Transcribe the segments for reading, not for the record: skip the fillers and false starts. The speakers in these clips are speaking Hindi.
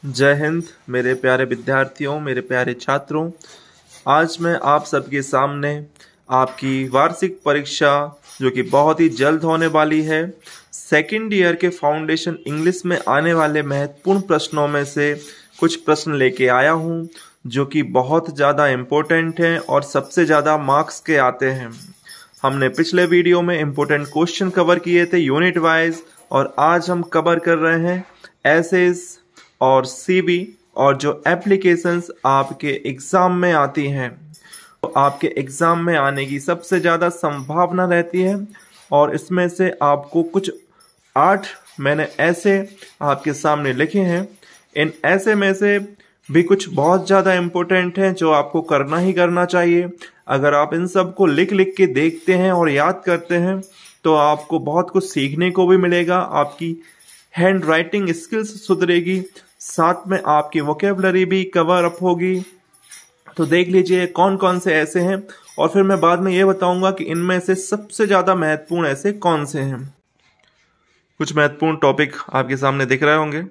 जय हिंद मेरे प्यारे विद्यार्थियों, मेरे प्यारे छात्रों। आज मैं आप सबके सामने आपकी वार्षिक परीक्षा जो कि बहुत ही जल्द होने वाली है, सेकंड ईयर के फाउंडेशन इंग्लिश में आने वाले महत्वपूर्ण प्रश्नों में से कुछ प्रश्न लेके आया हूं जो कि बहुत ज़्यादा इम्पोर्टेंट हैं और सबसे ज़्यादा मार्क्स के आते हैं। हमने पिछले वीडियो में इम्पोर्टेंट क्वेश्चन कवर किए थे यूनिट वाइज, और आज हम कवर कर रहे हैं एसेस और सीवी और जो एप्लीकेशंस आपके एग्ज़ाम में आती हैं, तो आपके एग्ज़ाम में आने की सबसे ज़्यादा संभावना रहती है। और इसमें से आपको कुछ 8 मैंने ऐसे आपके सामने लिखे हैं। इन ऐसे में से भी कुछ बहुत ज़्यादा इम्पोर्टेंट हैं जो आपको करना ही करना चाहिए। अगर आप इन सब को लिख लिख के देखते हैं और याद करते हैं तो आपको बहुत कुछ सीखने को भी मिलेगा, आपकी हैंड राइटिंग स्किल्स सुधरेगी, साथ में आपकी वोकेबलरी भी कवर अप होगी। तो देख लीजिए कौन कौन से ऐसे हैं, और फिर मैं बाद में ये बताऊंगा कि इनमें से सबसे ज़्यादा महत्वपूर्ण ऐसे कौन से हैं। कुछ महत्वपूर्ण टॉपिक आपके सामने दिख रहे होंगे।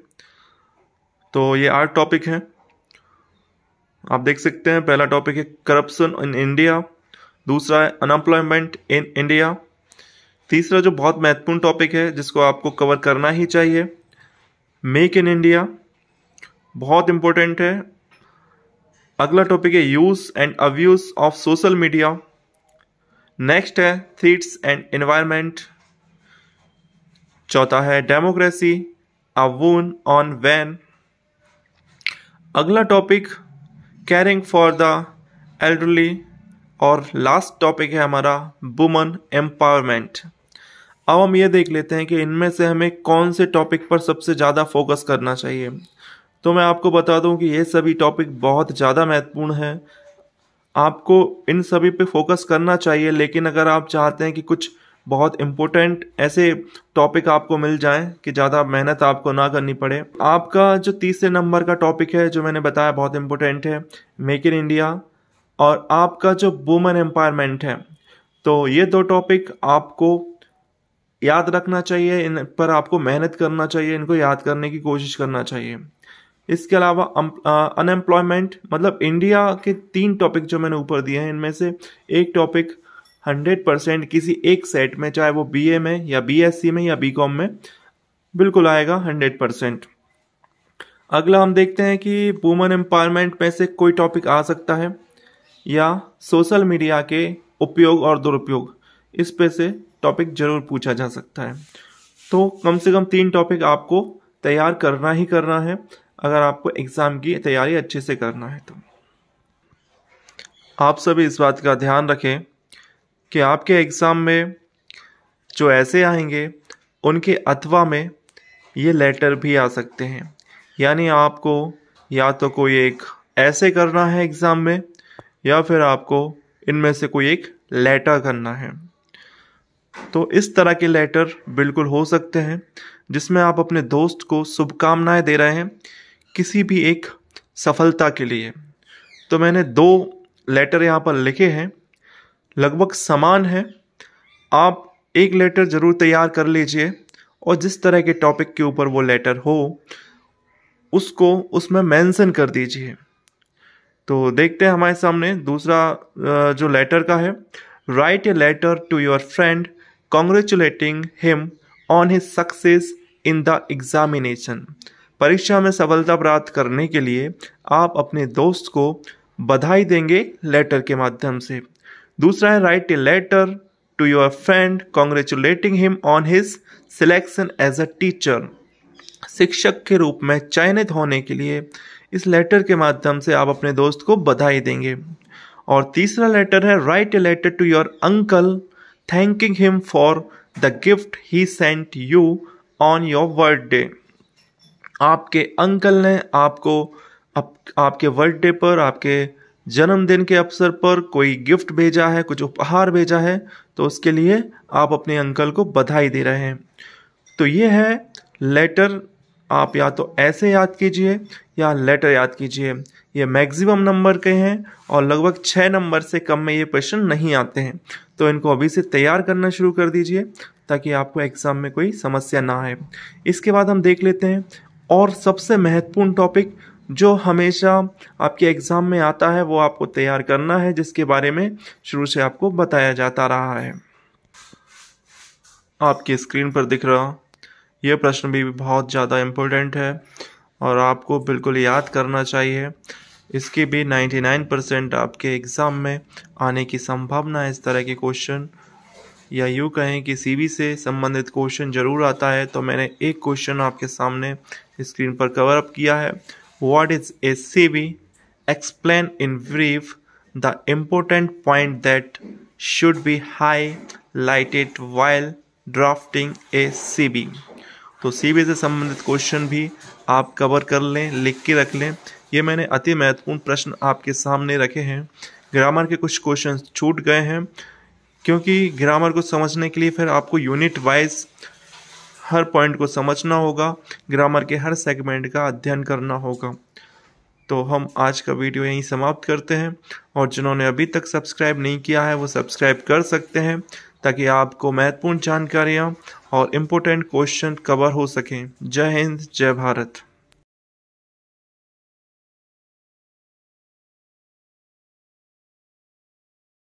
तो ये 8 टॉपिक हैं, आप देख सकते हैं। पहला टॉपिक है करप्शन इन इंडिया, दूसरा है अनएम्प्लॉयमेंट इन इंडिया, तीसरा जो बहुत महत्वपूर्ण टॉपिक है जिसको आपको कवर करना ही चाहिए, मेक इन इंडिया, बहुत इंपॉर्टेंट है। अगला टॉपिक है use and abuse of social media, next है थ्रेट्स एंड एनवायरनमेंट, चौथा है डेमोक्रेसी अ वून ऑन वैन, अगला topic caring for the elderly, और लास्ट टॉपिक है हमारा वुमन एम्पावरमेंट। अब हम ये देख लेते हैं कि इनमें से हमें कौन से टॉपिक पर सबसे ज़्यादा फोकस करना चाहिए। तो मैं आपको बता दूं कि ये सभी टॉपिक बहुत ज़्यादा महत्वपूर्ण हैं, आपको इन सभी पे फोकस करना चाहिए। लेकिन अगर आप चाहते हैं कि कुछ बहुत इम्पोर्टेंट ऐसे टॉपिक आपको मिल जाएं कि ज़्यादा मेहनत आपको ना करनी पड़े, आपका जो तीसरे नंबर का टॉपिक है जो मैंने बताया बहुत इम्पोर्टेंट है, मेक इन इंडिया, और आपका जो वुमेन एम्पावरमेंट है, तो ये 2 टॉपिक आपको याद रखना चाहिए, इन पर आपको मेहनत करना चाहिए, इनको याद करने की कोशिश करना चाहिए। इसके अलावा अनएम्प्लॉयमेंट मतलब इंडिया के 3 टॉपिक जो मैंने ऊपर दिए हैं, इनमें से एक टॉपिक 100% किसी एक सेट में, चाहे वो बीए में या बीएससी में या बीकॉम में, बिल्कुल आएगा 100%। अगला हम देखते हैं कि वुमेन एम्पावरमेंट में से कोई टॉपिक आ सकता है, या सोशल मीडिया के उपयोग और दुरुपयोग, इस पे से टॉपिक जरूर पूछा जा सकता है। तो कम से कम 3 टॉपिक आपको तैयार करना ही करना है अगर आपको एग्ज़ाम की तैयारी अच्छे से करना है। तो आप सभी इस बात का ध्यान रखें कि आपके एग्ज़ाम में जो ऐसे आएंगे उनके अथवा में ये लेटर भी आ सकते हैं, यानी आपको या तो कोई एक ऐसे करना है एग्ज़ाम में, या फिर आपको इनमें से कोई एक लेटर करना है। तो इस तरह के लेटर बिल्कुल हो सकते हैं जिसमें आप अपने दोस्त को शुभकामनाएं दे रहे हैं किसी भी एक सफलता के लिए। तो मैंने 2 लेटर यहाँ पर लिखे हैं, लगभग समान है। आप एक लेटर ज़रूर तैयार कर लीजिए और जिस तरह के टॉपिक के ऊपर वो लेटर हो उसको उसमें मेंशन कर दीजिए। तो देखते हैं हमारे सामने दूसरा जो लेटर का है, write a letter to your friend congratulating him on his success in the examination. परीक्षा में सफलता प्राप्त करने के लिए आप अपने दोस्त को बधाई देंगे लेटर के माध्यम से। दूसरा है write a letter to your friend congratulating him on his selection as a teacher. शिक्षक के रूप में चयनित होने के लिए इस लेटर के माध्यम से आप अपने दोस्त को बधाई देंगे। और तीसरा लेटर है write a letter to your uncle thanking him for the gift he sent you on your birthday. आपके अंकल ने आपको आपके बर्थडे पर, आपके जन्मदिन के अवसर पर कोई गिफ्ट भेजा है, कुछ उपहार भेजा है, तो उसके लिए आप अपने अंकल को बधाई दे रहे हैं। तो ये है लेटर। आप या तो ऐसे याद कीजिए या लेटर याद कीजिए। ये मैक्सिमम नंबर के हैं और लगभग 6 नंबर से कम में ये क्वेश्चन नहीं आते हैं। तो इनको अभी से तैयार करना शुरू कर दीजिए ताकि आपको एग्ज़ाम में कोई समस्या ना आए। इसके बाद हम देख लेते हैं और सबसे महत्वपूर्ण टॉपिक जो हमेशा आपके एग्ज़ाम में आता है वो आपको तैयार करना है, जिसके बारे में शुरू से आपको बताया जाता रहा है। आपकी स्क्रीन पर दिख रहा यह प्रश्न भी बहुत ज़्यादा इम्पोर्टेंट है और आपको बिल्कुल याद करना चाहिए। इसके भी 99% आपके एग्ज़ाम में आने की संभावना है। इस तरह के क्वेश्चन या यूँ कहें कि सीवी से संबंधित क्वेश्चन ज़रूर आता है। तो मैंने एक क्वेश्चन आपके सामने स्क्रीन पर कवर अप किया है। What is a CV? Explain in brief the important point that should be highlighted while drafting A CV. तो सीवी से संबंधित क्वेश्चन भी आप कवर कर लें, लिख के रख लें। ये मैंने अति महत्वपूर्ण प्रश्न आपके सामने रखे हैं। ग्रामर के कुछ क्वेश्चन छूट गए हैं, क्योंकि ग्रामर को समझने के लिए फिर आपको यूनिट वाइज हर पॉइंट को समझना होगा, ग्रामर के हर सेगमेंट का अध्ययन करना होगा। तो हम आज का वीडियो यहीं समाप्त करते हैं, और जिन्होंने अभी तक सब्सक्राइब नहीं किया है वो सब्सक्राइब कर सकते हैं, ताकि आपको महत्वपूर्ण जानकारियाँ और इम्पोर्टेंट क्वेश्चन कवर हो सकें। जय हिंद, जय भारत।